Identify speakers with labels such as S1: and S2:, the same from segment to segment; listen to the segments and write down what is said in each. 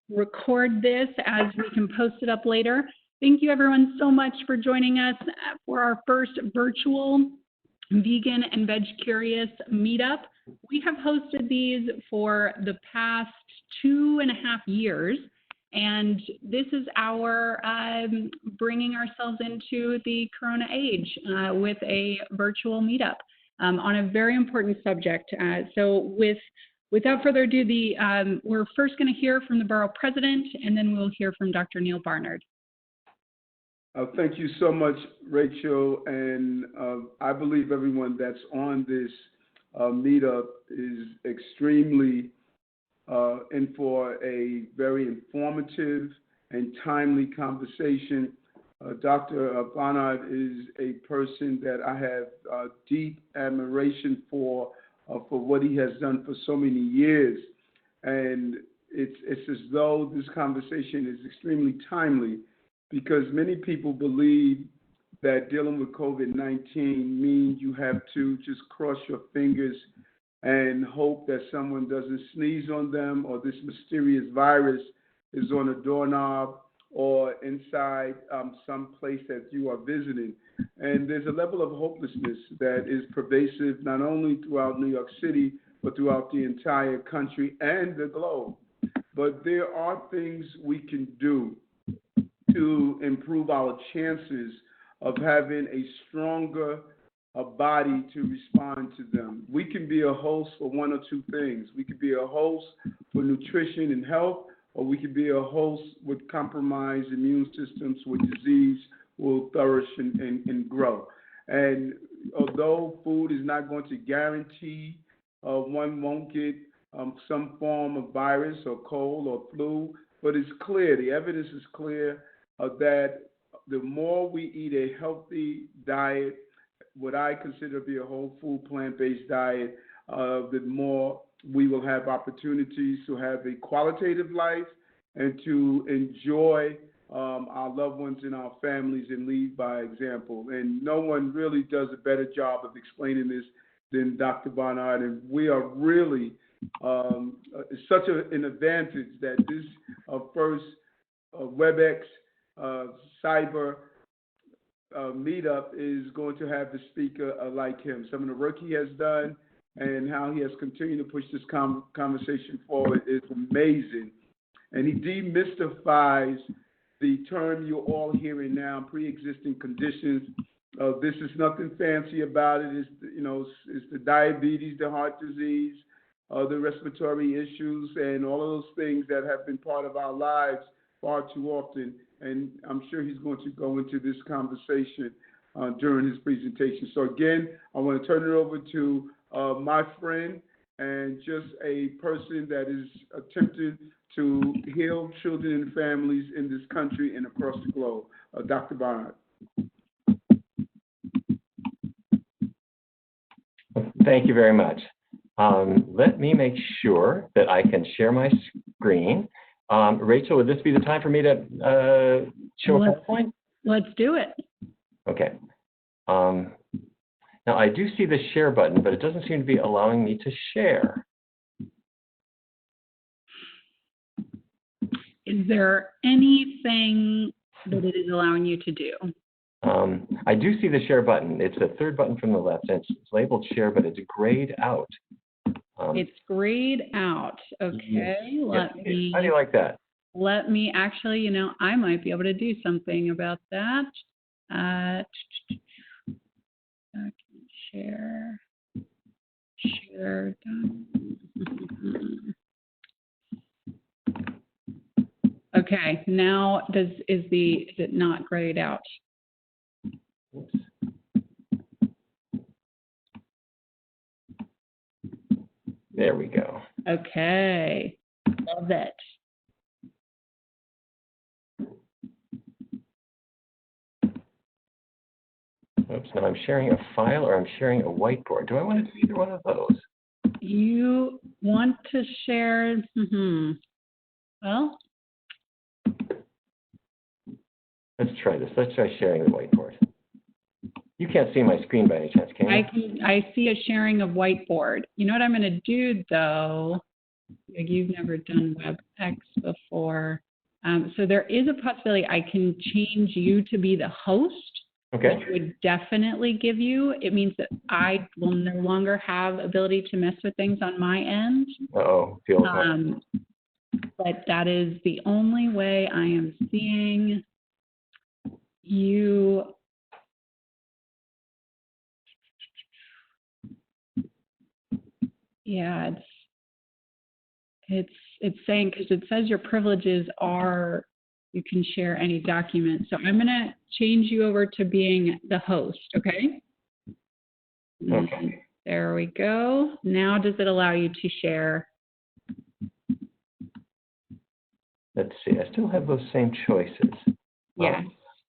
S1: record this as we can post it up later. Thank you everyone so much for joining us for our first virtual Vegan and Veg-Curious meetup. We have hosted these for the past 2.5 years, and this is our bringing ourselves into the Corona age with a virtual meetup on a very important subject. So without further ado, we're first going to hear from the Borough President, and then we'll hear from Dr. Neal Barnard.
S2: Thank you so much, Rachel, and I believe everyone that's on this meetup is extremely in for a very informative and timely conversation. Dr. Barnard is a person that I have deep admiration for what he has done for so many years, and it's as though this conversation is extremely timely, because many people believe that dealing with COVID-19 means you have to just cross your fingers and hope that someone doesn't sneeze on them, or this mysterious virus is on a doorknob or inside some place that you are visiting. And there's a level of hopelessness that is pervasive not only throughout New York City, but throughout the entire country and the globe. But there are things we can do to improve our chances of having a stronger body to respond to them. We can be a host for one or two things. We could be a host for nutrition and health, or we could be a host with compromised immune systems where disease will flourish and grow. And although food is not going to guarantee one won't get some form of virus or cold or flu, but it's clear, the evidence is clear that the more we eat a healthy diet, what I consider to be a whole food plant-based diet, the more we will have opportunities to have a qualitative life and to enjoy our loved ones and our families and lead by example. And no one really does a better job of explaining this than Dr. Barnard, and we are really such an advantage that this first WebEx cyber meetup is going to have the speaker like him. Some of the work he has done and how he has continued to push this conversation forward is amazing. And he demystifies the term you're all hearing now, pre-existing conditions. This is nothing fancy about it. It's the diabetes, the heart disease, the respiratory issues, and all of those things that have been part of our lives far too often. And I'm sure he's going to go into this conversation during his presentation. So again, I want to turn it over to my friend and just a person that is attempting to heal children and families in this country and across the globe, Dr. Barnard.
S3: Thank you very much. Let me make sure that I can share my screen. Rachel, would this be the time for me to show a PowerPoint?
S1: Let's do it.
S3: Okay. Now, I do see the share button, but it doesn't seem to be allowing me to share.
S1: Is there anything that it is allowing you to do?
S3: I do see the share button. It's the third button from the left, and it's labeled share, but it's grayed out.
S1: It's grayed out. Okay, let me.
S3: How do you like that?
S1: Let me actually, I might be able to do something about that. Share done. Okay, now is it not grayed out?
S3: Oops. There we go.
S1: Okay, love it.
S3: Oops, now I'm sharing a file or I'm sharing a whiteboard. Do I want to do either one of those?
S1: You want to share, well.
S3: Let's try this. Let's try sharing the whiteboard. You can't see my screen by any chance, can you?
S1: I see a sharing of whiteboard. You know what I'm going to do, though? You've never done WebEx before. So there is a possibility I can change you to be the host.
S3: Okay.
S1: Which would definitely give you, it means that I will no longer have ability to mess with things on my end.
S3: Uh-oh,
S1: But that is the only way I am seeing you. Yeah, it's saying, because it says your privileges are, you can share any document. So I'm going to change you over to being the host, okay?
S3: Okay.
S1: There we go. Now does it allow you to share?
S3: Let's see, I still have those same choices.
S1: Yeah,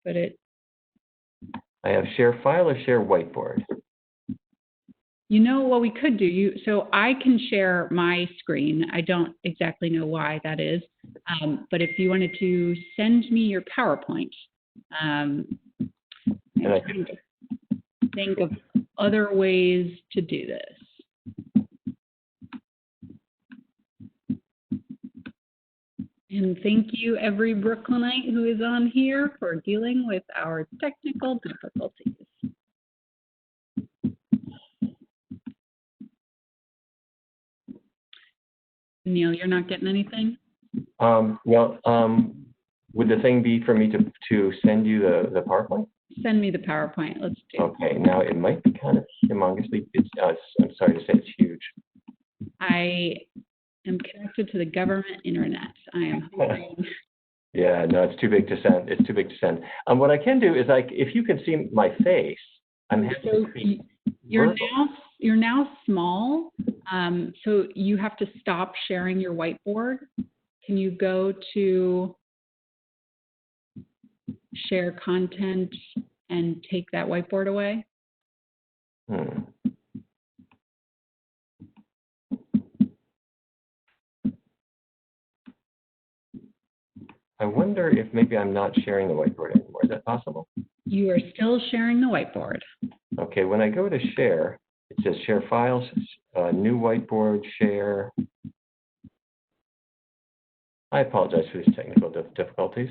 S1: but
S3: I have share file or share whiteboard.
S1: You know what we could do? So I can share my screen. I don't exactly know why that is, but if you wanted to send me your PowerPoint, think of other ways to do this. And thank you, every Brooklynite who is on here, for dealing with our technical difficulties. Neal, you're not getting anything?
S3: Would the thing be for me to send you the PowerPoint?
S1: Send me the PowerPoint. Let's do it.
S3: Okay, now it might be kind of humongously, I'm sorry to say it's huge.
S1: I am connected to the government internet. I am hoping.
S3: Yeah, no, it's too big to send. It's too big to send. What I can do is, if you can see my face, I'm happy to create
S1: you're now small, so you have to stop sharing your whiteboard. Can you go to share content and take that whiteboard away?
S3: I wonder if maybe I'm not sharing the whiteboard anymore. Is that possible?
S1: You are still sharing the whiteboard.
S3: Okay, when I go to share, it says share files, new whiteboard, share. I apologize for these technical difficulties.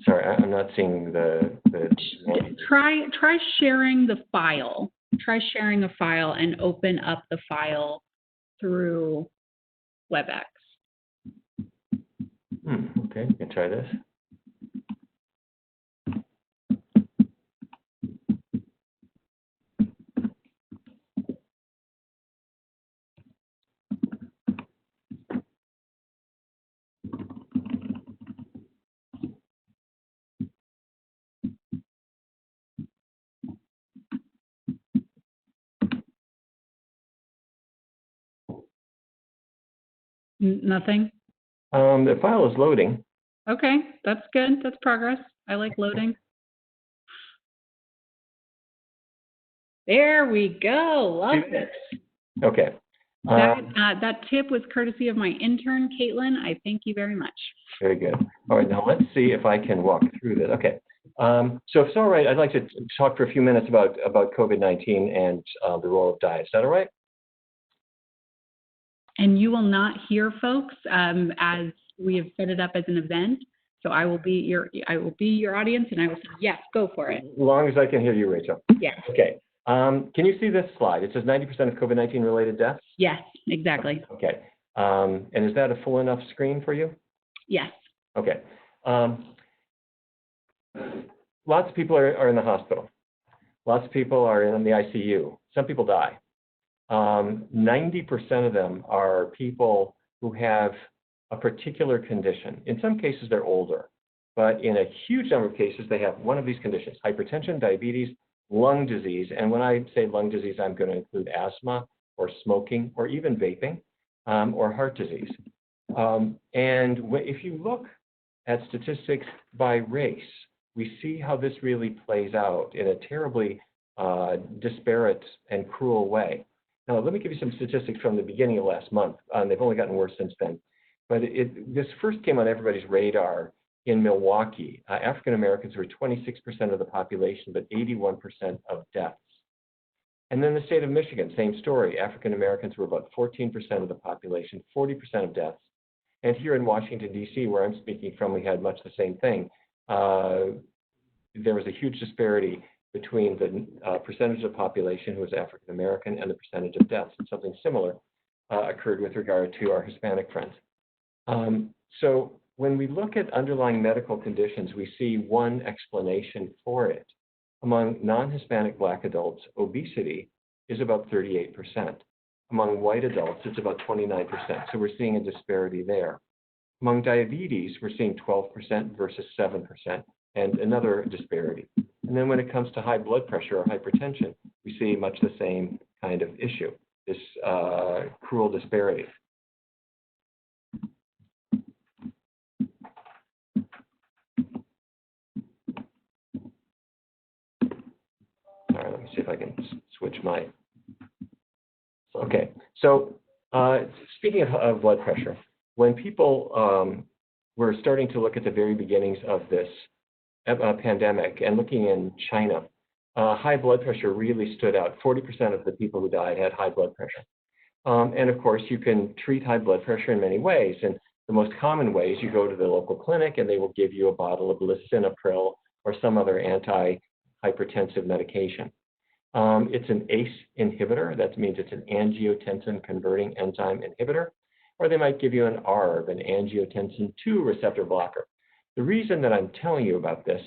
S3: Sorry, I'm not seeing the
S1: Try sharing the file. Try sharing a file and open up the file through WebEx.
S3: Okay, you can try this.
S1: Nothing?
S3: The file is loading.
S1: Okay, that's good. That's progress. I like loading. There we go. Love it.
S3: Okay.
S1: That tip was courtesy of my intern, Caitlin. I thank you very much.
S3: Very good. All right, now let's see if I can walk through this. Okay. So if it's all right, I'd like to talk for a few minutes about COVID-19 and the role of diet. Is that all right?
S1: And you will not hear folks as we have set it up as an event. So I will be your audience, and I will say, yes, go for it.
S3: As long as I can hear you, Rachel.
S1: Yes.
S3: Okay. Can you see this slide? It says 90% of COVID-19 related deaths?
S1: Yes, exactly.
S3: Okay. And is that a full enough screen for you?
S1: Yes.
S3: Okay. Lots of people are in the hospital. Lots of people are in the ICU. Some people die. 90% of them are people who have a particular condition. In some cases, they're older, but in a huge number of cases, they have one of these conditions: hypertension, diabetes, lung disease. And when I say lung disease, I'm going to include asthma or smoking or even vaping or heart disease. And if you look at statistics by race, we see how this really plays out in a terribly disparate and cruel way. Now, let me give you some statistics from the beginning of last month. They've only gotten worse since then. But this first came on everybody's radar in Milwaukee, African Americans were 26% of the population, but 81% of deaths. And then the state of Michigan, same story. African Americans were about 14% of the population, 40% of deaths. And here in Washington, D.C., where I'm speaking from, we had much the same thing. There was a huge disparity between the percentage of the population who was African American and the percentage of deaths. And something similar occurred with regard to our Hispanic friends. So when we look at underlying medical conditions, we see one explanation for it. Among non-Hispanic Black adults, obesity is about 38%. Among white adults, it's about 29%. So we're seeing a disparity there. Among diabetes, we're seeing 12% versus 7%, and another disparity. And then when it comes to high blood pressure or hypertension, we see much the same kind of issue, this cruel disparity. All right, let me see if I can switch my. Okay, so speaking of blood pressure, when people were starting to look at the very beginnings of this pandemic and looking in China, high blood pressure really stood out. 40% of the people who died had high blood pressure. And of course, you can treat high blood pressure in many ways. And the most common way is you go to the local clinic and they will give you a bottle of lisinopril or some other anti-hypertensive medication. It's an ACE inhibitor. That means it's an angiotensin converting enzyme inhibitor. Or they might give you an ARB, an angiotensin II receptor blocker. The reason that I'm telling you about this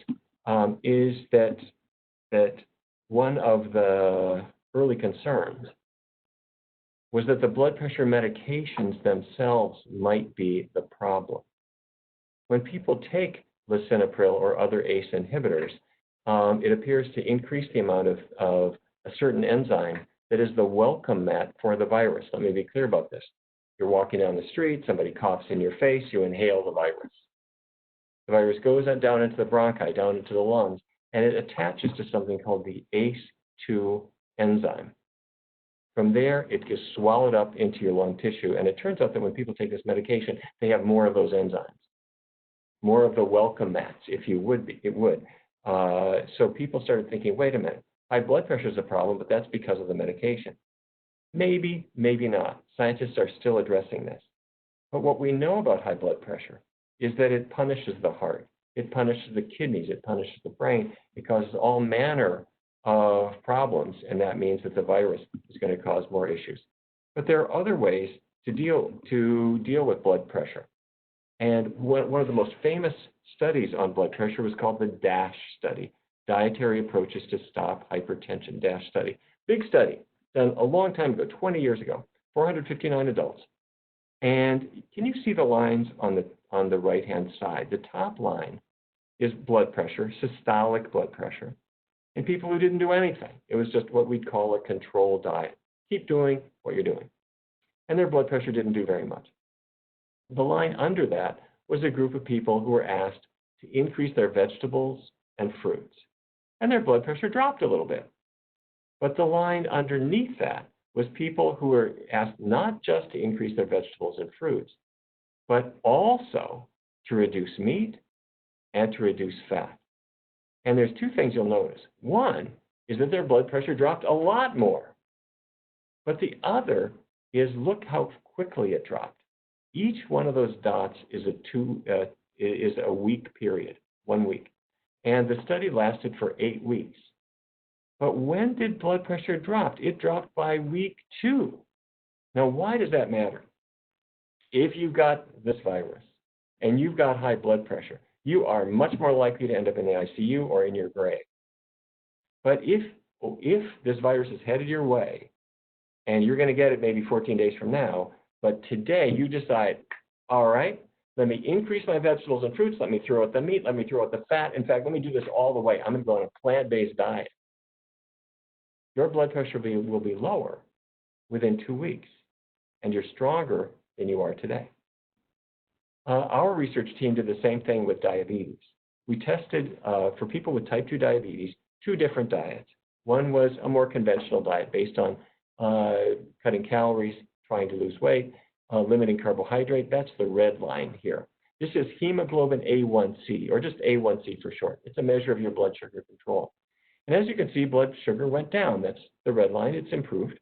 S3: is that one of the early concerns was that the blood pressure medications themselves might be the problem. When people take lisinopril or other ACE inhibitors, it appears to increase the amount of a certain enzyme that is the welcome mat for the virus. Let me be clear about this. You're walking down the street, somebody coughs in your face, you inhale the virus. The virus goes down into the bronchi, down into the lungs, and it attaches to something called the ACE2 enzyme. From there, it gets swallowed up into your lung tissue, and it turns out that when people take this medication, they have more of those enzymes, more of the welcome mats, if you would be, it would. So people started thinking, wait a minute, high blood pressure is a problem, but that's because of the medication. Maybe, maybe not. Scientists are still addressing this. But what we know about high blood pressure is that it punishes the heart, it punishes the kidneys, it punishes the brain, it causes all manner of problems, and that means that the virus is going to cause more issues. But there are other ways to deal with blood pressure. And one of the most famous studies on blood pressure was called the DASH study, Dietary Approaches to Stop Hypertension, DASH study. Big study, done a long time ago, 20 years ago, 459 adults. And can you see the lines on the right-hand side? The top line is blood pressure, systolic blood pressure, in people who didn't do anything. It was just what we'd call a control diet. Keep doing what you're doing. And their blood pressure didn't do very much. The line under that was a group of people who were asked to increase their vegetables and fruits. And their blood pressure dropped a little bit. But the line underneath that was people who were asked not just to increase their vegetables and fruits, but also to reduce meat and to reduce fat. And there's two things you'll notice. One is that their blood pressure dropped a lot more. But the other is look how quickly it dropped. Each one of those dots is a week period, 1 week. And the study lasted for 8 weeks. But when did blood pressure drop? It dropped by week 2. Now, why does that matter? If you've got this virus and you've got high blood pressure, you are much more likely to end up in the ICU or in your grave. But if this virus is headed your way and you're going to get it maybe 14 days from now, but today you decide, all right, let me increase my vegetables and fruits, let me throw out the meat, let me throw out the fat. In fact, let me do this all the way. I'm going to go on a plant-based diet. Your blood pressure will be lower within 2 weeks, and you're stronger than you are today. Our research team did the same thing with diabetes. We tested, for people with type 2 diabetes, 2 different diets. One was a more conventional diet based on cutting calories, trying to lose weight, limiting carbohydrate. That's the red line here. This is hemoglobin A1C, or just A1C for short. It's a measure of your blood sugar control. And as you can see, blood sugar went down. That's the red line. It's improved.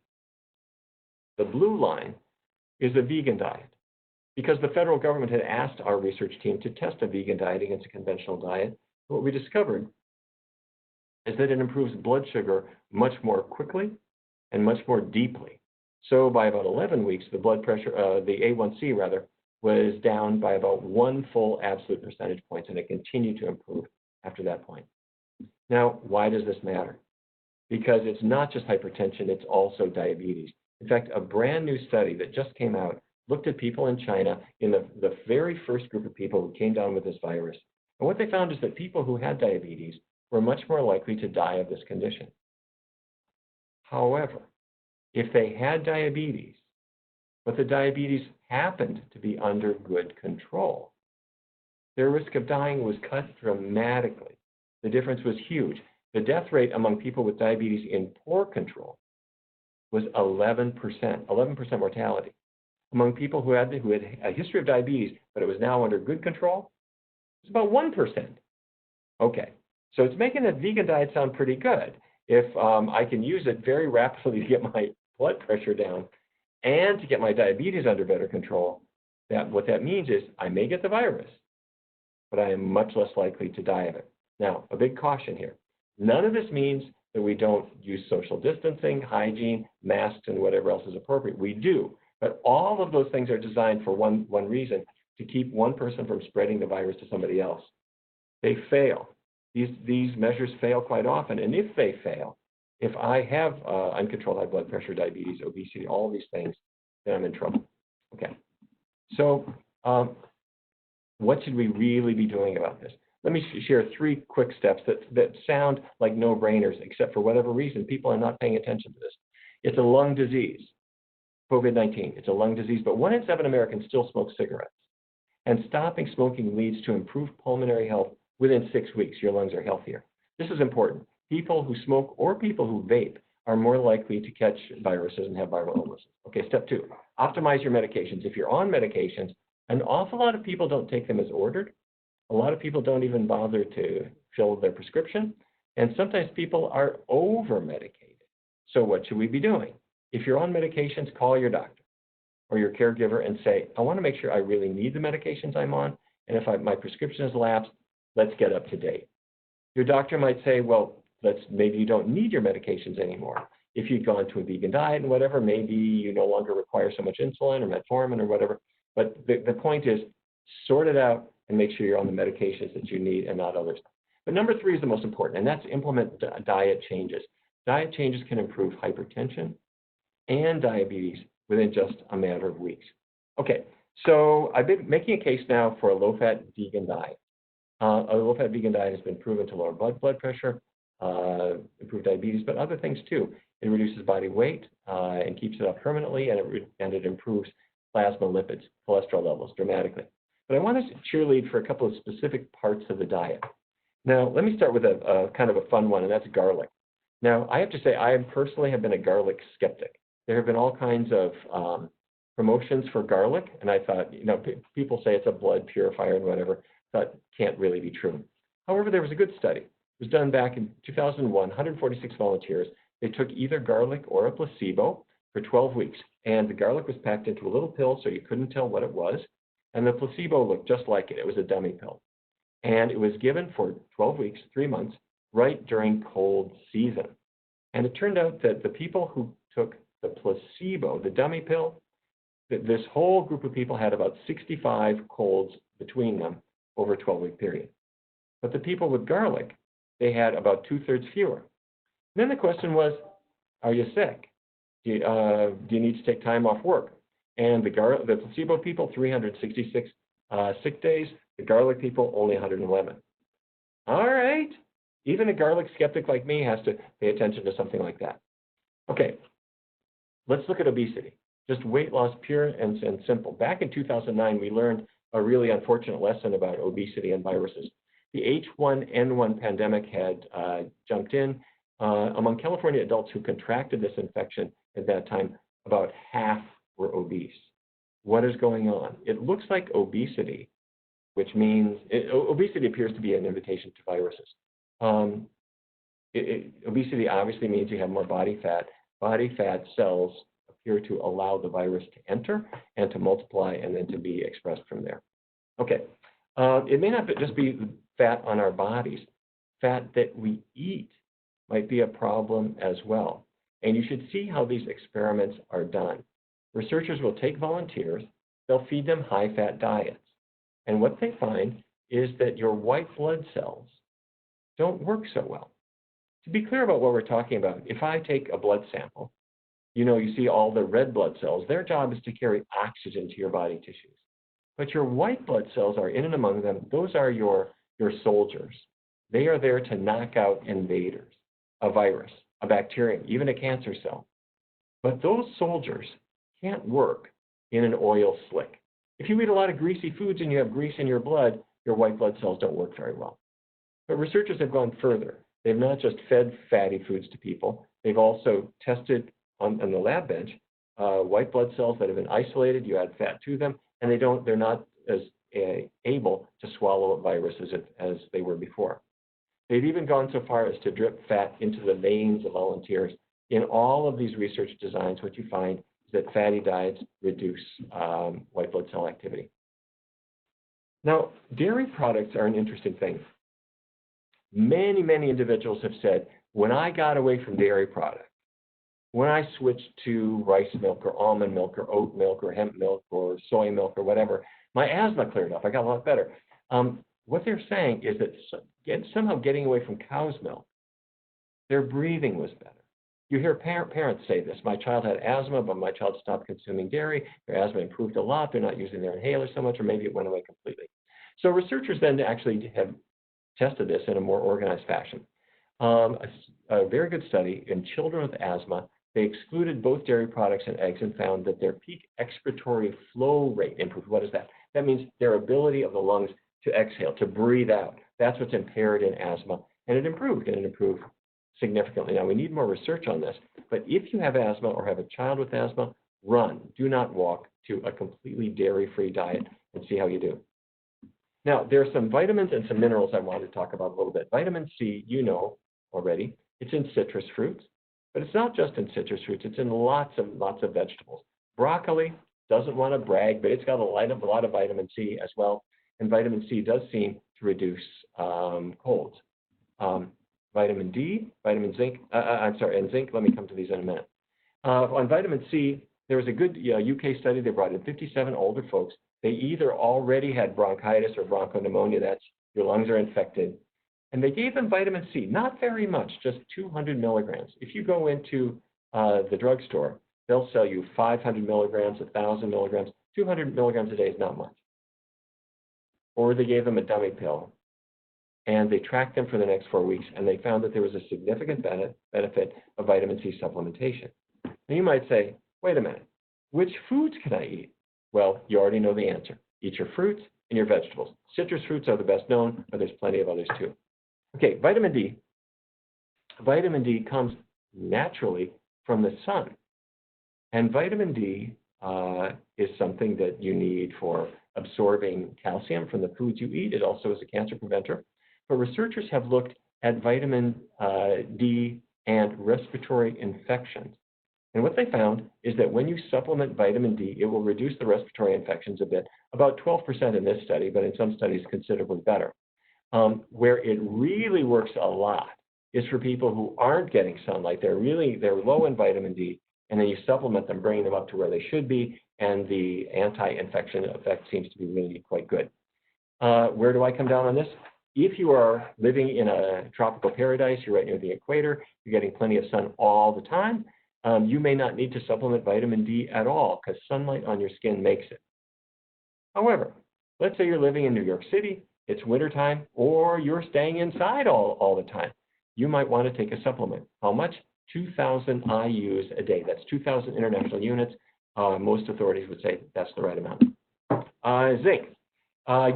S3: The blue line is a vegan diet, because the federal government had asked our research team to test a vegan diet against a conventional diet. What we discovered is that it improves blood sugar much more quickly and much more deeply. So by about 11 weeks, the blood pressure, the A1C rather, was down by about 1 full absolute percentage point, and it continued to improve after that point. Now, why does this matter? Because it's not just hypertension, it's also diabetes. In fact, a brand new study that just came out looked at people in China in the very first group of people who came down with this virus. And what they found is that people who had diabetes were much more likely to die of this condition. However, if they had diabetes, but the diabetes happened to be under good control, their risk of dying was cut dramatically. The difference was huge. The death rate among people with diabetes in poor control was 11% mortality. Among people who had a history of diabetes, but it was now under good control, it's about 1%. Okay, so it's making a vegan diet sound pretty good. If I can use it very rapidly to get my blood pressure down and to get my diabetes under better control, what that means is I may get the virus, but I am much less likely to die of it. Now, a big caution here. None of this means that we don't use social distancing, hygiene, masks, and whatever else is appropriate. We do. But all of those things are designed for one reason, to keep one person from spreading the virus to somebody else. They fail. These measures fail quite often. And if they fail, if I have uncontrolled high blood pressure, diabetes, obesity, all these things, then I'm in trouble. Okay. So what should we really be doing about this? Let me share 3 quick steps that sound like no-brainers, except for whatever reason, people are not paying attention to this. It's a lung disease. COVID-19, it's a lung disease, but 1 in 7 Americans still smoke cigarettes. And stopping smoking leads to improved pulmonary health within 6 weeks. Your lungs are healthier. This is important. People who smoke or people who vape are more likely to catch viruses and have viral illnesses. Okay, step 2, optimize your medications. If you're on medications, an awful lot of people don't take them as ordered. A lot of people don't even bother to fill their prescription. And sometimes people are over-medicated. So what should we be doing? If you're on medications, call your doctor or your caregiver and say, I want to make sure I really need the medications I'm on, and if my prescription has lapsed, let's get up to date. Your doctor might say, well, maybe you don't need your medications anymore. If you'd gone to a vegan diet and whatever, maybe you no longer require so much insulin or metformin or whatever. But the point is, sort it out and make sure you're on the medications that you need and not others. But number 3 is the most important, and that's implement diet changes. Diet changes can improve hypertension and diabetes within just a matter of weeks. Okay, so I've been making a case now for a low-fat vegan diet. A low-fat vegan diet has been proven to lower blood pressure, improve diabetes, but other things too. It reduces body weight and keeps it up permanently, and it improves plasma lipids, cholesterol levels dramatically. But I want to cheerlead for a couple of specific parts of the diet. Now, let me start with a kind of a fun one, and that's garlic. Now, I have to say, I personally have been a garlic skeptic. There have been all kinds of promotions for garlic, and I thought, people say it's a blood purifier and whatever. That can't really be true. However, there was a good study. It was done back in 2001, 146 volunteers. They took either garlic or a placebo for 12 weeks, and the garlic was packed into a little pill so you couldn't tell what it was, and the placebo looked just like it. It was a dummy pill. And it was given for 12 weeks, 3 months, right during cold season. And it turned out that the people who took the placebo, the dummy pill, this whole group of people had about 65 colds between them over a 12-week period. But the people with garlic, they had about 2/3 fewer. And then the question was, are you sick? Do you need to take time off work? And the placebo people, 366 sick days. The garlic people, only 111. All right. Even a garlic skeptic like me has to pay attention to something like that. Okay. Let's look at obesity. Just weight loss, pure and simple. Back in 2009, we learned a really unfortunate lesson about obesity and viruses. The H1N1 pandemic had jumped in. Among California adults who contracted this infection at that time, about half were obese. What is going on? It looks like obesity which means obesity appears to be an invitation to viruses. Obesity obviously means you have more body fat. Body fat cells appear to allow the virus to enter and to multiply and then to be expressed from there. Okay, it may not just be fat on our bodies. Fat that we eat might be a problem as well. And you should see how these experiments are done. Researchers will take volunteers, they'll feed them high-fat diets. And what they find is that your white blood cells don't work so well. To be clear about what we're talking about, if I take a blood sample, you see all the red blood cells. Their job is to carry oxygen to your body tissues. But your white blood cells are in and among them. Those are your soldiers. They are there to knock out invaders, a virus, a bacterium, even a cancer cell. But those soldiers can't work in an oil slick. If you eat a lot of greasy foods and you have grease in your blood, your white blood cells don't work very well. But researchers have gone further. They've not just fed fatty foods to people. They've also tested on the lab bench white blood cells that have been isolated. You add fat to them, and they're not as able to swallow up viruses as they were before. They've even gone so far as to drip fat into the veins of volunteers. In all of these research designs, what you find is that fatty diets reduce white blood cell activity. Now, dairy products are an interesting thing. Many, many individuals have said, when I got away from dairy products, when I switched to rice milk or almond milk or oat milk or hemp milk or soy milk or whatever, my asthma cleared up. I got a lot better. What they're saying is that somehow getting away from cow's milk, their breathing was better. You hear parents say this. My child had asthma, but my child stopped consuming dairy. Their asthma improved a lot. They're not using their inhaler so much, or maybe it went away completely. So researchers then actually have tested this in a more organized fashion. A very good study in children with asthma. They excluded both dairy products and eggs and found that their peak expiratory flow rate improved. What is that? That means their ability of the lungs to exhale, to breathe out. That's what's impaired in asthma. And it improved significantly. Now, we need more research on this, but if you have asthma or have a child with asthma, run. Do not walk to a completely dairy-free diet and see how you do. Now, there are some vitamins and some minerals I wanted to talk about a little bit. Vitamin C, you know already, it's in citrus fruits, but it's not just in citrus fruits. It's in lots of vegetables. Broccoli, doesn't want to brag, but it's got a lot of vitamin C as well. And vitamin C does seem to reduce colds. Vitamin D, vitamin zinc, and zinc, let me come to these in a minute. On vitamin C, there was a good UK study. They brought in 57 older folks. They either already had bronchitis or bronchopneumonia, that's your lungs are infected, and they gave them vitamin C, not very much, just 200 milligrams. If you go into the drugstore, they'll sell you 500 milligrams, 1,000 milligrams, 200 milligrams a day is not much. Or they gave them a dummy pill, and they tracked them for the next 4 weeks, and they found that there was a significant benefit of vitamin C supplementation. Now you might say, wait a minute, which foods can I eat? Well, you already know the answer. Eat your fruits and your vegetables. Citrus fruits are the best known, but there's plenty of others too. Okay, vitamin D. Vitamin D comes naturally from the sun. And vitamin D is something that you need for absorbing calcium from the foods you eat. It also is a cancer preventer. But researchers have looked at vitamin D and respiratory infections. And what they found is that when you supplement vitamin D, it will reduce the respiratory infections a bit, about 12% in this study, but in some studies considerably better. Where it really works a lot is for people who aren't getting sunlight. They're low in vitamin D, and then you supplement them, bringing them up to where they should be, and the anti-infection effect seems to be really quite good. Where do I come down on this? If you are living in a tropical paradise, you're right near the equator, you're getting plenty of sun all the time, you may not need to supplement vitamin D at all because sunlight on your skin makes it. However, let's say you're living in New York City, it's wintertime, or you're staying inside all the time. You might want to take a supplement. How much? 2,000 IUs a day. That's 2,000 international units. Most authorities would say that's the right amount. Zinc.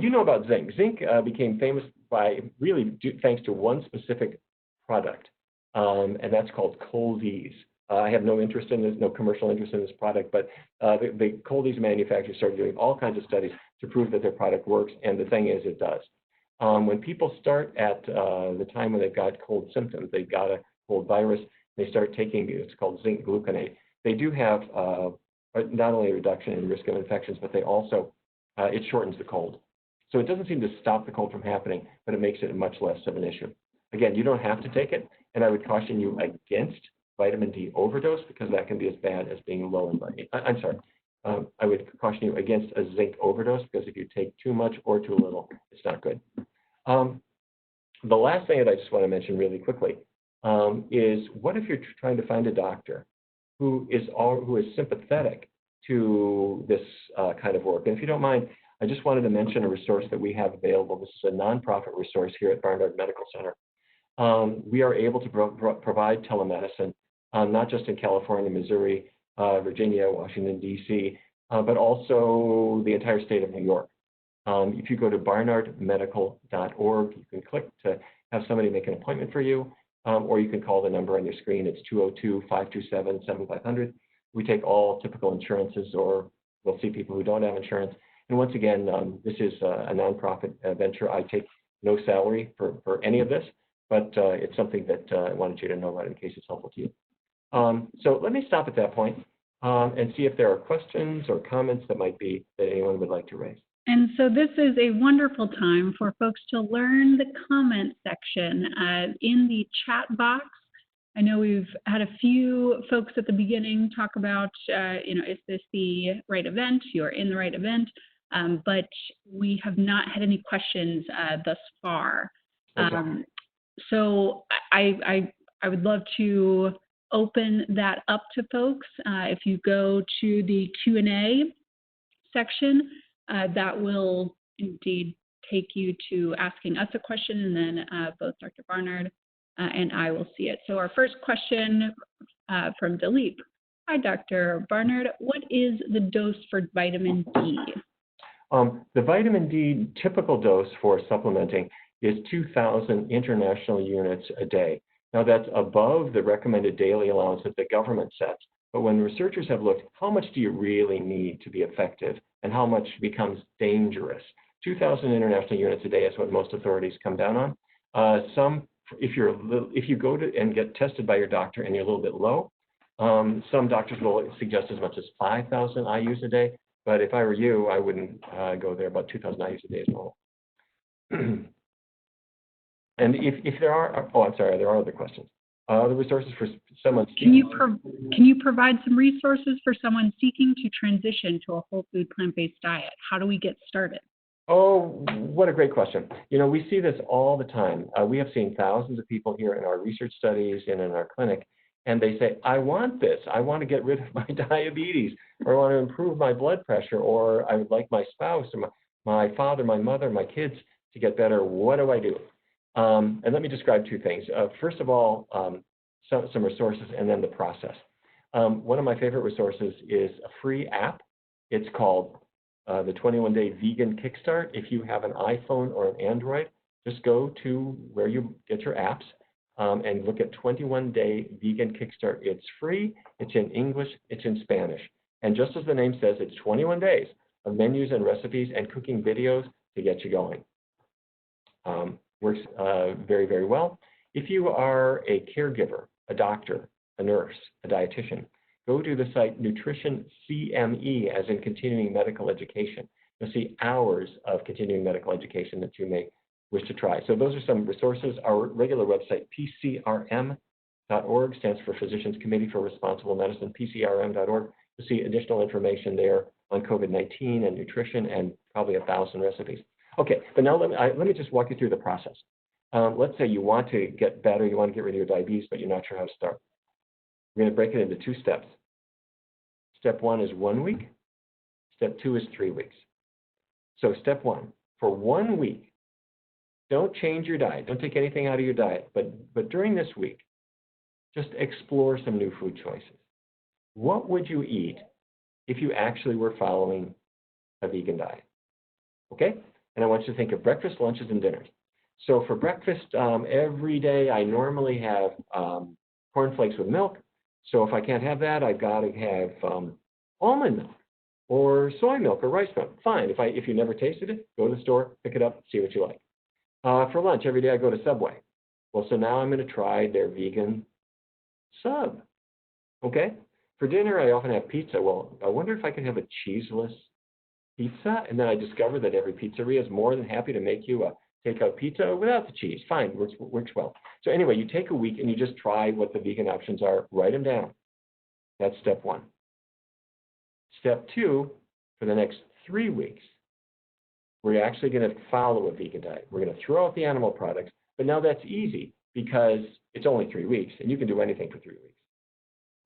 S3: You know about zinc. Zinc became famous thanks to one specific product, and that's called Cold-Ease. I have no interest in this, no commercial interest in this product, but the Coldies manufacturers started doing all kinds of studies to prove that their product works, and the thing is, it does. When people start at the time when they've got cold symptoms, they've got a cold virus, they start taking, it's called zinc gluconate, they do have not only a reduction in risk of infections, but they also, it shortens the cold. So it doesn't seem to stop the cold from happening, but it makes it much less of an issue. Again, you don't have to take it, and I would caution you against vitamin D overdose, because that can be as bad as being low in vitamin. I'm sorry. I would caution you against a zinc overdose, because if you take too much or too little, it's not good. The last thing that I just want to mention really quickly is, what if you're trying to find a doctor who is sympathetic to this kind of work? And if you don't mind, I just wanted to mention a resource that we have available. This is a nonprofit resource here at Barnard Medical Center. We are able to provide telemedicine, not just in California, Missouri, Virginia, Washington, D.C., but also the entire state of New York. If you go to barnardmedical.org, you can click to have somebody make an appointment for you, or you can call the number on your screen. It's 202-527-7500. We take all typical insurances, or we'll see people who don't have insurance. And once again, this is a nonprofit venture. I take no salary for any of this, but it's something that I wanted you to know about in case it's helpful to you. So let me stop at that point and see if there are questions or comments that anyone would like to raise.
S1: And so this is a wonderful time for folks to learn the comment section in the chat box. I know we've had a few folks at the beginning talk about, is this the right event? You're in the right event, but we have not had any questions thus far. Okay. So I would love to open that up to folks. If you go to the Q&A section, that will indeed take you to asking us a question, and then both Dr. Barnard and I will see it. So our first question from Dilip. Hi, Dr. Barnard. What is the dose for vitamin D?
S3: The vitamin D typical dose for supplementing is 2,000 international units a day. Now, that's above the recommended daily allowance that the government sets. But when researchers have looked, how much do you really need to be effective, and how much becomes dangerous? 2,000 international units a day is what most authorities come down on. If you go to and get tested by your doctor and you're a little bit low, some doctors will suggest as much as 5,000 IUs a day. But if I were you, I wouldn't go there. About 2,000 IUs a day is normal. And if there are, I'm sorry, there are other questions. The resources for someone.
S1: Can you provide some resources for someone seeking to transition to a whole food plant-based diet? How do we get started?
S3: Oh, what a great question. We see this all the time. We have seen thousands of people here in our research studies and in our clinic, and they say, I want this. I want to get rid of my diabetes, or I want to improve my blood pressure, or I would like my spouse or my father, my mother, my kids to get better. What do I do? And let me describe two things. First of all, some resources, and then the process. One of my favorite resources is a free app. It's called the 21-Day Vegan Kickstart. If you have an iPhone or an Android, just go to where you get your apps and look at 21-Day Vegan Kickstart. It's free, it's in English, it's in Spanish. And just as the name says, it's 21 days of menus and recipes and cooking videos to get you going. Works very, very well. If you are a caregiver, a doctor, a nurse, a dietitian, go to the site Nutrition CME, as in continuing medical education. You'll see hours of continuing medical education that you may wish to try. So those are some resources. Our regular website, PCRM.org, stands for Physicians Committee for Responsible Medicine, PCRM.org. You'll see additional information there on COVID-19 and nutrition, and probably 1,000 recipes. Okay, but now let me just walk you through the process. Let's say you want to get better, you want to get rid of your diabetes, but you're not sure how to start. We're going to break it into 2 steps. Step 1 is 1 week. Step 2 is 3 weeks. So step 1, for 1 week, don't change your diet. Don't take anything out of your diet. But during this week, just explore some new food choices. What would you eat if you actually were following a vegan diet? Okay? And I want you to think of breakfast, lunches, and dinners. So for breakfast, every day I normally have cornflakes with milk, So if I can't have that, I've got to have almond milk or soy milk or rice milk. Fine. If you never tasted it, go to the store, pick it up, see what you like. For lunch, every day I go to Subway. Well, so now I'm going to try their vegan sub. Okay? For dinner, I often have pizza. Well, I wonder if I could have a cheeseless pizza. And then I discovered that every pizzeria is more than happy to make you a takeout pizza without the cheese. Fine, works well. So anyway, you take a week and you just try what the vegan options are. Write them down. That's step one. Step two, for the next 3 weeks, we're actually going to follow a vegan diet. We're going to throw out the animal products, but now that's easy because it's only 3 weeks and you can do anything for 3 weeks.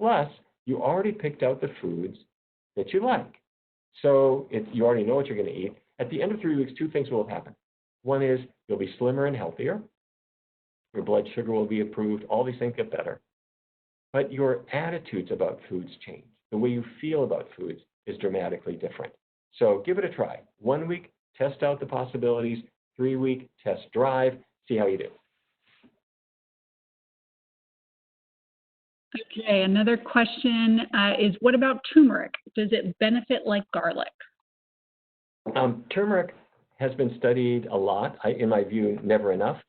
S3: Plus, you already picked out the foods that you like. So you already know what you're going to eat. At the end of 3 weeks, two things will have happened. One is you'll be slimmer and healthier. Your blood sugar will be improved. All these things get better. But your attitudes about foods change. The way you feel about foods is dramatically different. So give it a try. 1 week, test out the possibilities. 3 week, test drive. See how you do.
S1: Okay, another question is, what about turmeric? Does it benefit like garlic?
S3: Turmeric has been studied a lot. In my view, never enough.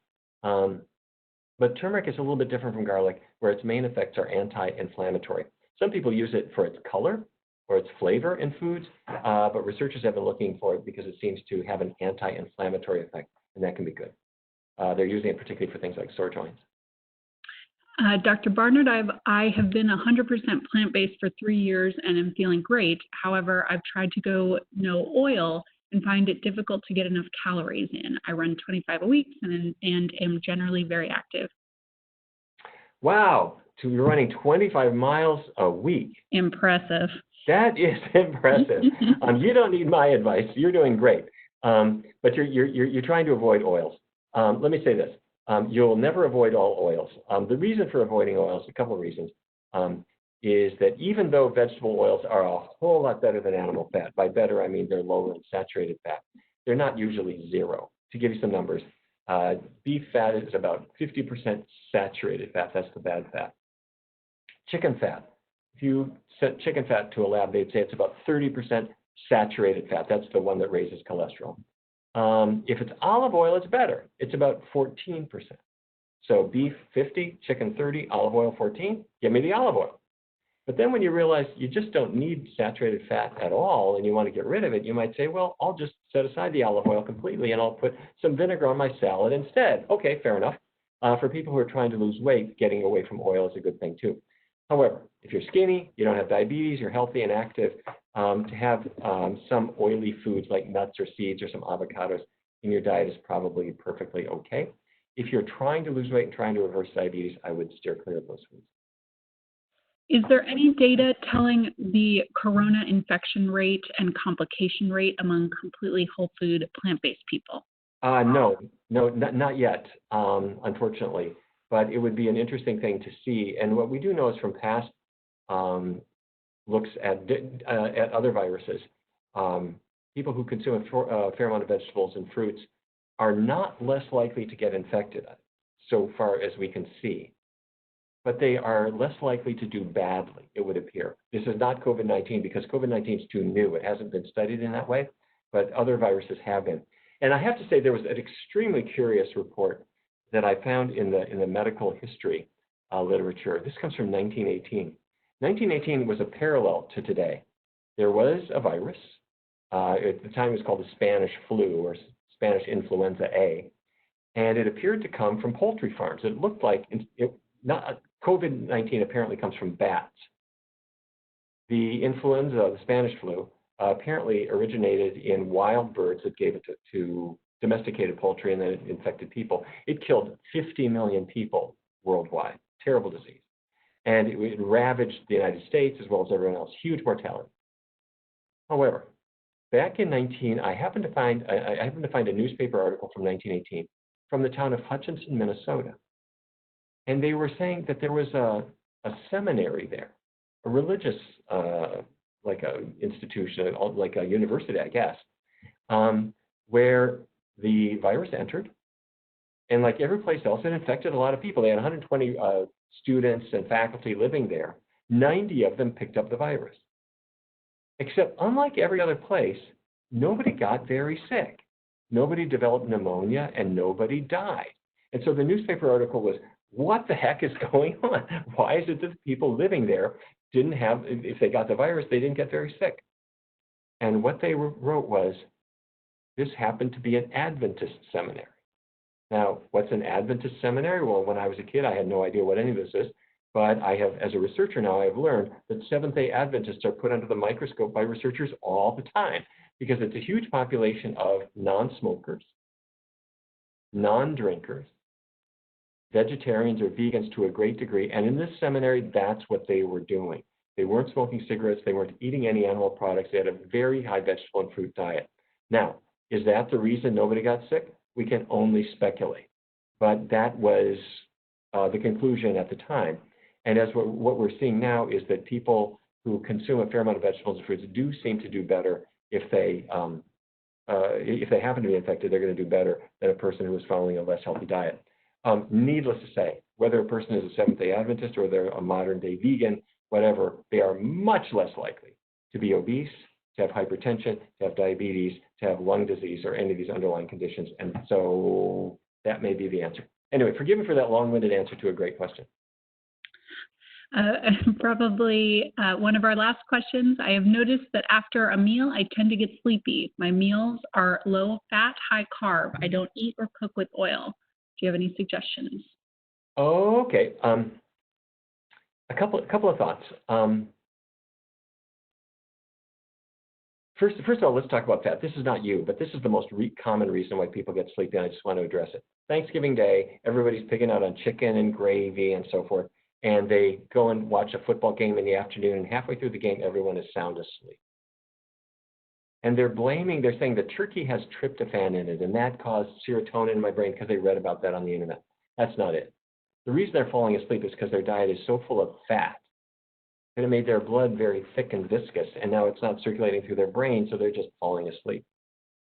S3: But turmeric is a little bit different from garlic, where its main effects are anti-inflammatory. Some people use it for its color or its flavor in foods, but researchers have been looking for it because it seems to have an anti-inflammatory effect, and that can be good. They're using it particularly for things like sore joints.
S1: Dr. Barnard, I have been 100% plant-based for 3 years and am feeling great. However, I've tried to go no oil and find it difficult to get enough calories in. I run 25 a week and am generally very active.
S3: Wow, so you're running 25 miles a week.
S1: Impressive.
S3: That is impressive. You don't need my advice. You're doing great. But you're trying to avoid oils. Let me say this. You'll never avoid all oils. The reason for avoiding oils, a couple of reasons, is that even though vegetable oils are a whole lot better than animal fat, by better I mean they're lower in saturated fat, they're not usually zero. To give you some numbers, beef fat is about 50% saturated fat. That's the bad fat. Chicken fat, if you set chicken fat to a lab, they'd say it's about 30% saturated fat. That's the one that raises cholesterol. If it's olive oil, it's better. It's about 14%. So beef 50, chicken 30, olive oil 14, give me the olive oil. But then when you realize you just don't need saturated fat at all and you want to get rid of it, you might say, well, I'll just set aside the olive oil completely and I'll put some vinegar on my salad instead. Okay, fair enough. For people who are trying to lose weight, getting away from oil is a good thing too. However, if you're skinny, you don't have diabetes, you're healthy and active, to have some oily foods like nuts or seeds or some avocados in your diet is probably perfectly okay. If you're trying to lose weight and trying to reverse diabetes, I would steer clear of those foods.
S1: Is there any data telling the corona infection rate and complication rate among completely whole food plant-based people?
S3: No, not yet, unfortunately. But it would be an interesting thing to see. And what we do know is from past looks at other viruses, people who consume a fair amount of vegetables and fruits are not less likely to get infected, so far as we can see. But they are less likely to do badly, it would appear. This is not COVID-19 because COVID-19 is too new. It hasn't been studied in that way, but other viruses have been. And I have to say there was an extremely curious report that I found in the medical history literature. This comes from 1918. 1918 was a parallel to today. There was a virus. At the time it was called the Spanish flu or Spanish influenza A, and it appeared to come from poultry farms. It looked like COVID-19 apparently comes from bats. The influenza, the Spanish flu, apparently originated in wild birds that gave it to domesticated poultry and then it infected people. It killed 50 million people worldwide. Terrible disease. And it ravaged the United States as well as everyone else. Huge mortality. However, back in I happened to find a newspaper article from 1918 from the town of Hutchinson, Minnesota. And they were saying that there was a seminary there, a religious like a institution, like a university, I guess, where the virus entered. And like every place else, it infected a lot of people. They had 120 students and faculty living there. 90 of them picked up the virus. Except, unlike every other place, nobody got very sick. Nobody developed pneumonia, and nobody died. And so the newspaper article was, what the heck is going on? Why is it that the people living there didn't have, if they got the virus, they didn't get very sick? And what they wrote was, this happened to be an Adventist seminary. Now, what's an Adventist seminary? Well, when I was a kid, I had no idea what any of this is. But I have, as a researcher now, I have learned that Seventh-day Adventists are put under the microscope by researchers all the time because it's a huge population of non-smokers, non-drinkers, vegetarians or vegans to a great degree. And in this seminary, that's what they were doing. They weren't smoking cigarettes. They weren't eating any animal products. They had a very high vegetable and fruit diet. Now, is that the reason nobody got sick? We can only speculate. But that was the conclusion at the time. And as what we're seeing now is that people who consume a fair amount of vegetables and fruits do seem to do better if they happen to be infected. They're going to do better than a person who is following a less healthy diet. Needless to say, whether a person is a Seventh-day Adventist or they're a modern-day vegan, whatever, they are much less likely to be obese, to have hypertension, to have diabetes, to have lung disease, or any of these underlying conditions. And so that may be the answer. Anyway, forgive me for that long-winded answer to a great question.
S1: Probably one of our last questions. I have noticed that after a meal, I tend to get sleepy. My meals are low fat, high carb. I don't eat or cook with oil. Do you have any suggestions?
S3: Oh, okay. A couple of thoughts. First of all, let's talk about fat. This is not you, but this is the most common reason why people get sleepy, and I just want to address it. Thanksgiving Day, everybody's picking out on chicken and gravy and so forth, and they go and watch a football game in the afternoon, and halfway through the game, everyone is sound asleep. And they're saying the turkey has tryptophan in it, and that caused serotonin in my brain because they read about that on the internet. That's not it. The reason they're falling asleep is because their diet is so full of fat that it made their blood very thick and viscous, and now it's not circulating through their brain, so they're just falling asleep.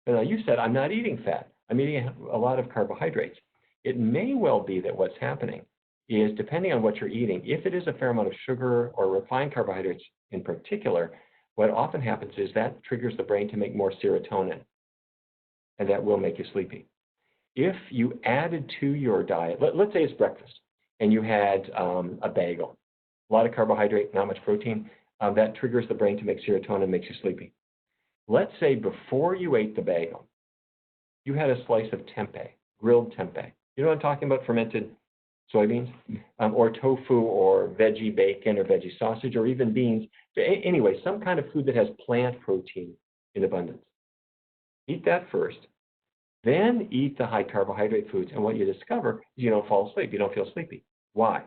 S3: But now you said, I'm not eating fat. I'm eating a lot of carbohydrates. It may well be that what's happening is, depending on what you're eating, if it is a fair amount of sugar or refined carbohydrates in particular, what often happens is that triggers the brain to make more serotonin, and that will make you sleepy. If you added to your diet, let's say it's breakfast, and you had a bagel, a lot of carbohydrate, not much protein, that triggers the brain to make serotonin, makes you sleepy. Let's say before you ate the bagel, you had a slice of tempeh, grilled tempeh. You know what I'm talking about? Fermented soybeans, or tofu, or veggie bacon, or veggie sausage, or even beans. But anyway, some kind of food that has plant protein in abundance. Eat that first, then eat the high carbohydrate foods, and what you discover is you don't fall asleep, you don't feel sleepy. Why?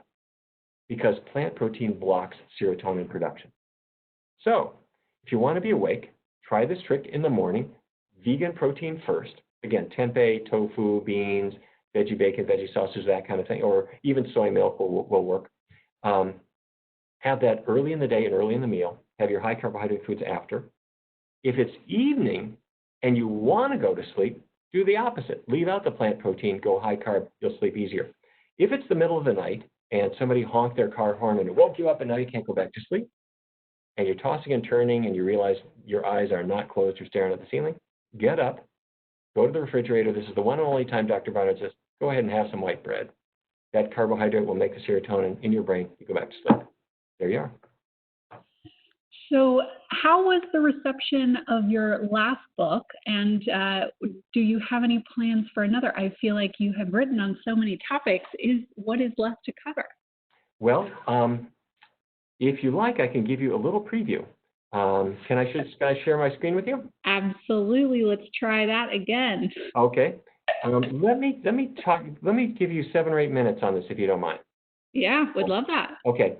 S3: Because plant protein blocks serotonin production. So, if you want to be awake, try this trick in the morning. Vegan protein first. Again, tempeh, tofu, beans, veggie bacon, veggie sausage, that kind of thing, or even soy milk will work. Have that early in the day and early in the meal. Have your high carbohydrate foods after. If it's evening and you want to go to sleep, do the opposite. Leave out the plant protein, go high carb, you'll sleep easier. If it's the middle of the night and somebody honked their car horn and it woke you up and now you can't go back to sleep, and you're tossing and turning and you realize your eyes are not closed, you're staring at the ceiling, get up, go to the refrigerator. This is the one and only time Dr. Barnard says, go ahead and have some white bread. That carbohydrate will make the serotonin in your brain. You go back to sleep. There you are.
S1: So how was the reception of your last book, and do you have any plans for another? I feel like you have written on so many topics. What is left to cover?
S3: Well, if you like, I can give you a little preview. Can I share my screen with you?
S1: Absolutely. Let's try that again.
S3: Okay. Let me give you 7 or 8 minutes on this, if you don't mind.
S1: Yeah, would love that.
S3: Okay.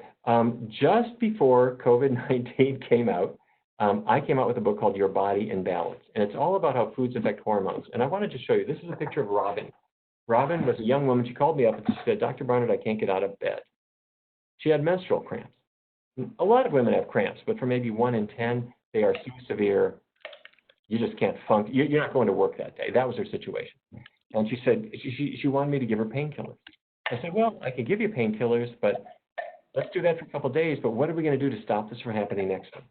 S3: Just before COVID-19 came out, I came out with a book called Your Body in Balance, and it's all about how foods affect hormones. And I wanted to show you, this is a picture of Robin. Robin was a young woman. She called me up and she said, Dr. Barnard, I can't get out of bed. She had menstrual cramps. A lot of women have cramps, but for maybe 1 in 10, they are so severe, you just can't function. You're not going to work that day. That was her situation. And she said she wanted me to give her painkillers. I said, well, I can give you painkillers, but let's do that for a couple of days, but what are we going to do to stop this from happening next month?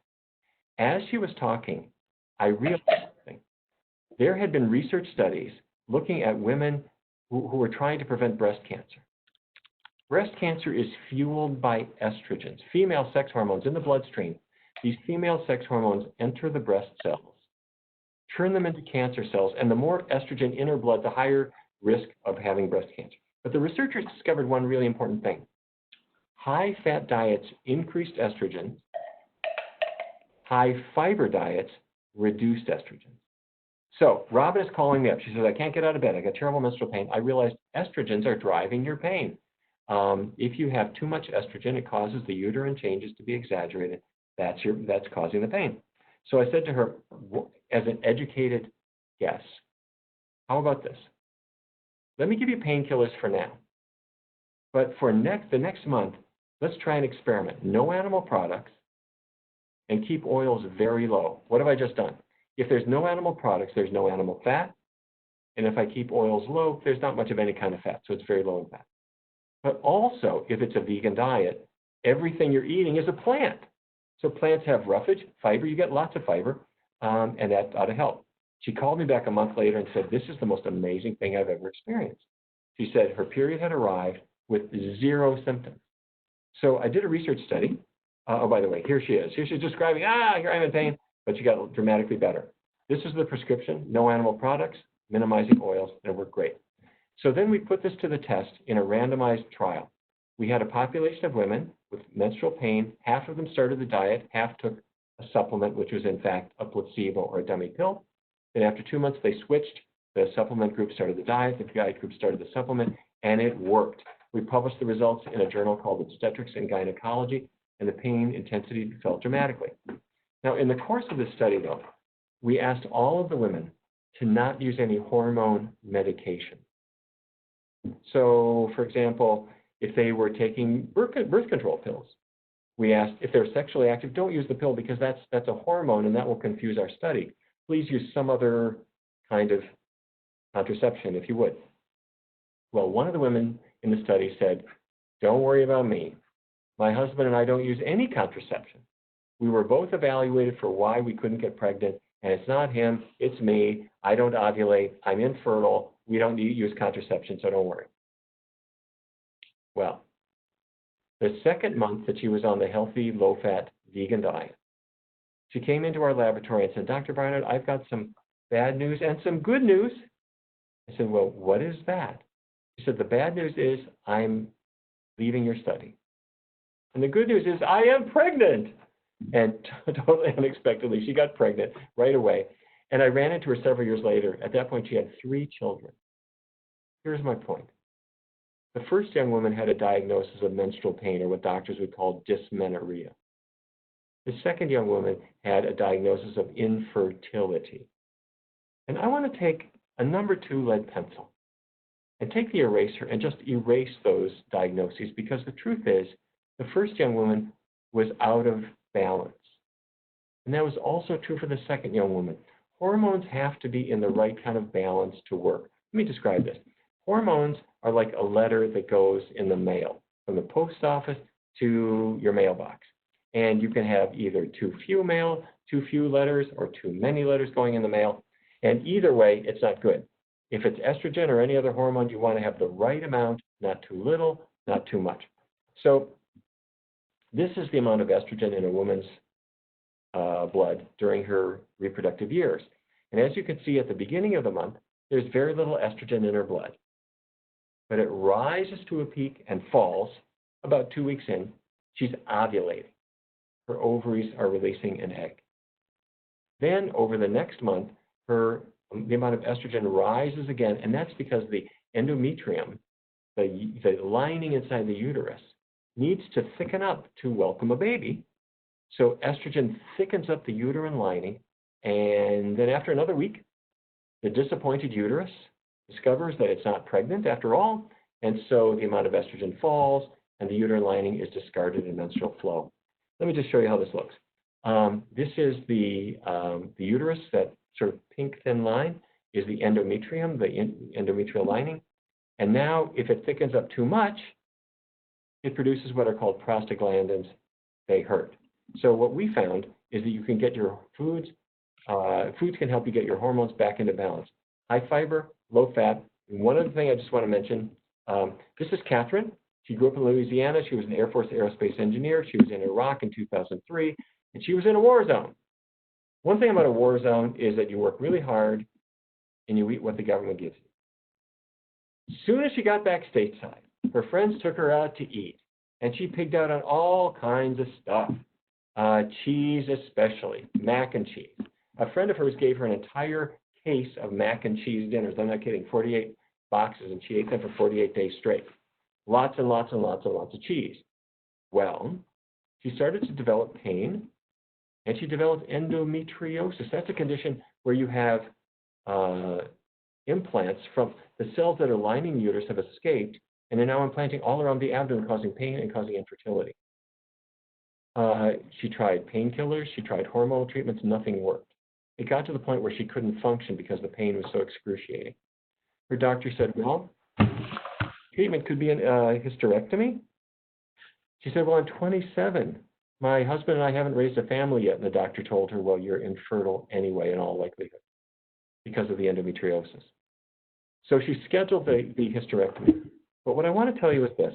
S3: As she was talking, I realized something. There had been research studies looking at women who were trying to prevent breast cancer. Breast cancer is fueled by estrogens, female sex hormones in the bloodstream. These female sex hormones enter the breast cells, turn them into cancer cells, and the more estrogen in her blood, the higher risk of having breast cancer. But the researchers discovered one really important thing. High-fat diets increased estrogen. High-fiber diets reduced estrogen. So Robin is calling me up. She says, I can't get out of bed. I got terrible menstrual pain. I realized estrogens are driving your pain. If you have too much estrogen, it causes the uterine changes to be exaggerated. That's causing the pain. So I said to her, as an educated guess, how about this? Let me give you painkillers for now. But for the next month, let's try an experiment. No animal products and keep oils very low. What have I just done? If there's no animal products, there's no animal fat. And if I keep oils low, there's not much of any kind of fat. So it's very low in fat. But also, if it's a vegan diet, everything you're eating is a plant. So plants have roughage, fiber. You get lots of fiber, and that ought to help. She called me back a month later and said, this is the most amazing thing I've ever experienced. She said her period had arrived with 0 symptoms. So I did a research study. Oh, by the way, here she is. Here she's describing, here I'm in pain, but she got dramatically better. This is the prescription, no animal products, minimizing oils, and it worked great. So then we put this to the test in a randomized trial. We had a population of women with menstrual pain. Half of them started the diet, half took a supplement, which was in fact a placebo or a dummy pill. Then after 2 months, they switched. The supplement group started the diet, the diet group started the supplement, and it worked. We published the results in a journal called Obstetrics and Gynecology, and the pain intensity fell dramatically. Now, in the course of this study, though, we asked all of the women to not use any hormone medication. So, for example, if they were taking birth control pills, we asked if they're sexually active, don't use the pill because that's a hormone and that will confuse our study. Please use some other kind of contraception if you would. Well, one of the women in the study said, don't worry about me. My husband and I don't use any contraception. We were both evaluated for why we couldn't get pregnant, and it's not him, it's me. I don't ovulate. I'm infertile. We don't need to use contraception, so don't worry. Well, the second month that she was on the healthy, low-fat, vegan diet, she came into our laboratory and said, Dr. Barnard, I've got some bad news and some good news. I said, well, what is that? She said, the bad news is I'm leaving your study. And the good news is I am pregnant. And totally unexpectedly, she got pregnant right away. And I ran into her several years later. At that point, she had 3 children. Here's my point. The first young woman had a diagnosis of menstrual pain, or what doctors would call dysmenorrhea. The second young woman had a diagnosis of infertility. And I want to take a number 2 lead pencil and take the eraser and just erase those diagnoses, because the truth is the first young woman was out of balance. And that was also true for the second young woman. Hormones have to be in the right kind of balance to work. Let me describe this. Hormones are like a letter that goes in the mail, from the post office to your mailbox. And you can have either too few letters, or too many letters going in the mail. And either way, it's not good. If it's estrogen or any other hormone, you want to have the right amount, not too little, not too much. So this is the amount of estrogen in a woman's blood during her reproductive years. And as you can see at the beginning of the month, there's very little estrogen in her blood. But it rises to a peak and falls about 2 weeks in. She's ovulating. Her ovaries are releasing an egg. Then over the next month, the amount of estrogen rises again, and that's because the endometrium, the lining inside the uterus, needs to thicken up to welcome a baby. So estrogen thickens up the uterine lining, and then after another week, the disappointed uterus discovers that it's not pregnant after all, and so the amount of estrogen falls, and the uterine lining is discarded in menstrual flow. Let me just show you how this looks. This is the uterus. That sort of pink thin line is the endometrium, the endometrial lining. And now, if it thickens up too much, it produces what are called prostaglandins. They hurt. So what we found is that you can get your foods can help you get your hormones back into balance. High fiber, low fat. And one other thing I just want to mention, this is Catherine. She grew up in Louisiana. She was an Air Force aerospace engineer. She was in Iraq in 2003, and she was in a war zone. One thing about a war zone is that you work really hard and you eat what the government gives you. As soon as she got back stateside, her friends took her out to eat, and she pigged out on all kinds of stuff, cheese especially, mac and cheese. A friend of hers gave her an entire case of mac and cheese dinners. I'm not kidding, 48 boxes, and she ate them for 48 days straight. Lots and lots and lots and lots of cheese. Well, she started to develop pain, and she developed endometriosis. That's a condition where you have implants from the cells that are lining the uterus have escaped, and they're now implanting all around the abdomen, causing pain and causing infertility. She tried painkillers, she tried hormonal treatments, nothing worked. It got to the point where she couldn't function because the pain was so excruciating. Her doctor said, well, treatment could be a hysterectomy. She said, well, I'm 27. My husband and I haven't raised a family yet. And the doctor told her, well, you're infertile anyway, in all likelihood, because of the endometriosis. So she scheduled the hysterectomy. But what I want to tell you is this.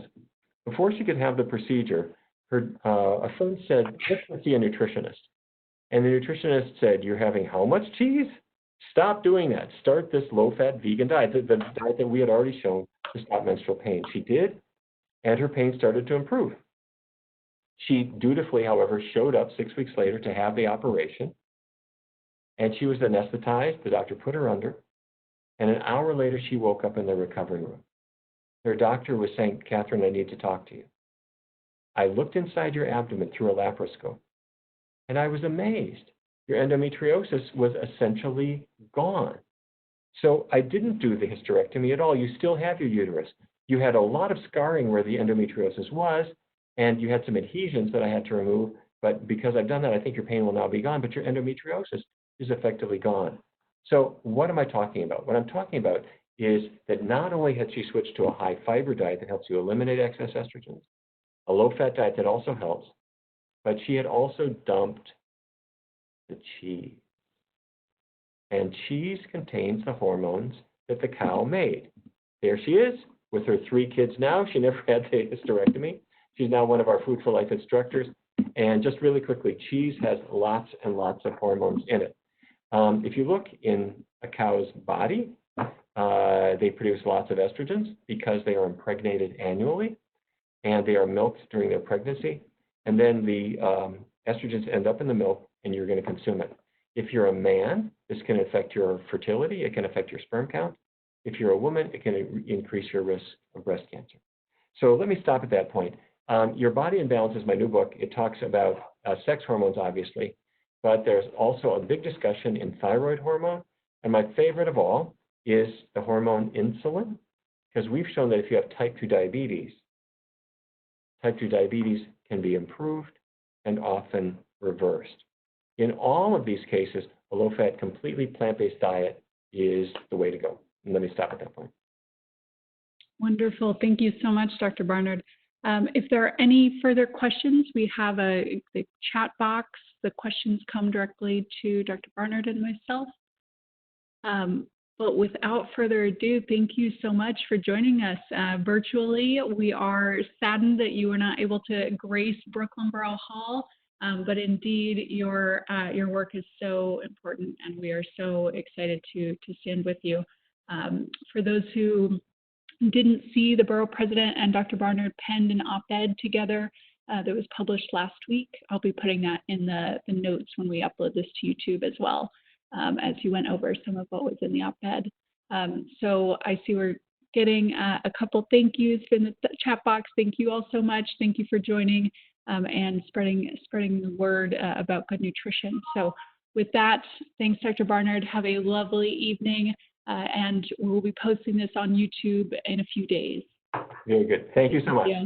S3: Before she could have the procedure, a friend said, let's see a nutritionist. And the nutritionist said, you're having how much cheese? Stop doing that. Start this low-fat vegan diet, the diet that we had already shown to stop menstrual pain. She did, and her pain started to improve. She dutifully, however, showed up 6 weeks later to have the operation, and she was anesthetized. The doctor put her under, and an hour later, she woke up in the recovery room. Her doctor was saying, Catherine, I need to talk to you. I looked inside your abdomen through a laparoscope, and I was amazed. Your endometriosis was essentially gone. So I didn't do the hysterectomy at all. You still have your uterus. You had a lot of scarring where the endometriosis was, and you had some adhesions that I had to remove. But because I've done that, I think your pain will now be gone, but your endometriosis is effectively gone. So what am I talking about? What I'm talking about is that not only had she switched to a high fiber diet that helps you eliminate excess estrogens, a low fat diet that also helps, but she had also dumped the cheese. And cheese contains the hormones that the cow made. There she is with her 3 kids now. She never had the hysterectomy. She's now one of our Food for Life instructors. And just really quickly, cheese has lots and lots of hormones in it. If you look in a cow's body, they produce lots of estrogens because they are impregnated annually, and they are milked during their pregnancy. And then the estrogens end up in the milk, and you're going to consume it. If you're a man, this can affect your fertility. It can affect your sperm count. If you're a woman, it can increase your risk of breast cancer. So let me stop at that point. Your Body in Balance is my new book. It talks about sex hormones, obviously, but there's also a big discussion in thyroid hormone. And my favorite of all is the hormone insulin, because we've shown that if you have type 2 diabetes can be improved and often reversed. In all of these cases, a low-fat, completely plant-based diet is the way to go. And let me stop at that point.
S1: Wonderful. Thank you so much, Dr. Barnard. If there are any further questions, we have the chat box. The questions come directly to Dr. Barnard and myself. But without further ado, thank you so much for joining us virtually. We are saddened that you were not able to grace Brooklyn Borough Hall, but indeed your work is so important, and we are so excited to stand with you. For those who didn't see, the Borough President and Dr. Barnard penned an op-ed together that was published last week. I'll be putting that in the notes when we upload this to YouTube as well, as you went over some of what was in the op-ed. So I see we're getting a couple thank yous in the chat box. Thank you all so much. Thank you for joining and spreading the word about good nutrition. So with that, thanks, Dr. Barnard. Have a lovely evening, and we'll be posting this on YouTube in a few days.
S3: Very good. Thank you so much.
S1: Yeah.